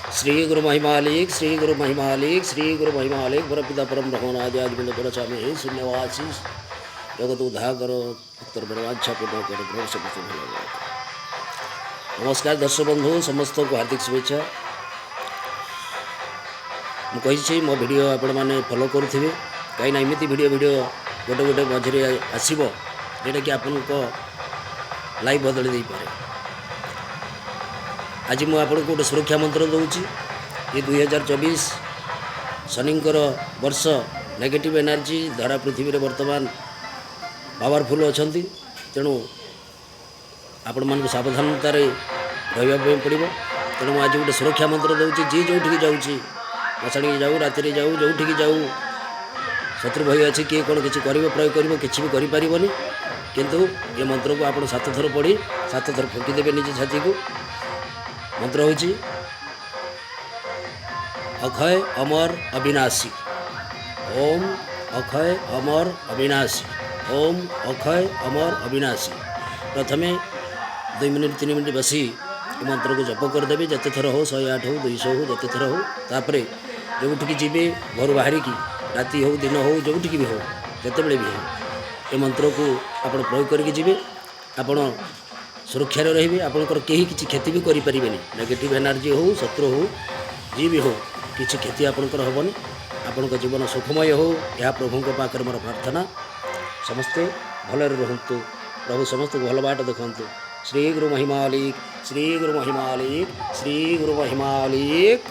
श्री गुरु महिमालिक श्री गुरु महिमालिक श्री गुरु महिमालिक परपिता परम ब्रह्मणादि आदिबिंद परचामी शून्यवासी जगत उद्धार करो उत्तर बड़वाच्छा पूर्ण करो ब्रह्म समस्त भल। नमस्कार दर्शक बंधु समस्त को हार्दिक शुभेच्छा। मुझे मो वीडियो आपण मैंने फॉलो करुवे कहीं एमती वीडियो गोटे गोटे मझे आसो जोटा कि आपण लाइफ बदल दे पारे। आज मुझे आपको गोटे सुरक्षा मंत्र दूची ये 2024 शनिंकर वर्ष नेगेटिव एनर्जी धारा पृथ्वी में बर्तमान पावरफुल अच्छा तेणु आपण मान सावधानतार रहा पड़ो। तेणु आज गोटे सुरक्षा मंत्र दूची जी जो जाऊँगी मशाणी जाऊ राति जाऊ जो जाऊ शत्रु भय अच्छे किए कौन किसी प्रयोग कर किसी भी करें किंतु ये मंत्र को आप 7 थर पढ़ी 7 थर फुंकीदेवे निज छाती को। मंत्र हूँ अक्षय अमर अविनाशी ओम अक्षय अमर अविनाशी ओम अक्षय अमर अविनाशी। प्रथमे 2 मिनिट 3 मिनिट बसी मंत्र को जप करदेवे जिते थर हो 108 हो 200 हो जिते थर हो। तापर जोठिकी जी घर बाहर की राति हो दिन हो जोठिकी भी हो जिते बड़े भी हो ये मंत्र को आप प्रयोग करके जी आपण सुरक्षा रे आपंकर कहीं किसी क्षति भी करें। नेगेटिव एनर्जी हो शत्रु हो जी भी हो किसी क्षति आपंकर हेनी। आपण जीवन सुखमय हो यह प्रभु पाखे मोर प्रार्थना। समस्ते भलरे रुहतु प्रभु समस्त भल बाट देखु। श्री गुरु महिमालिक श्री गुरु महिमालिक श्री गुरु महिमालिक।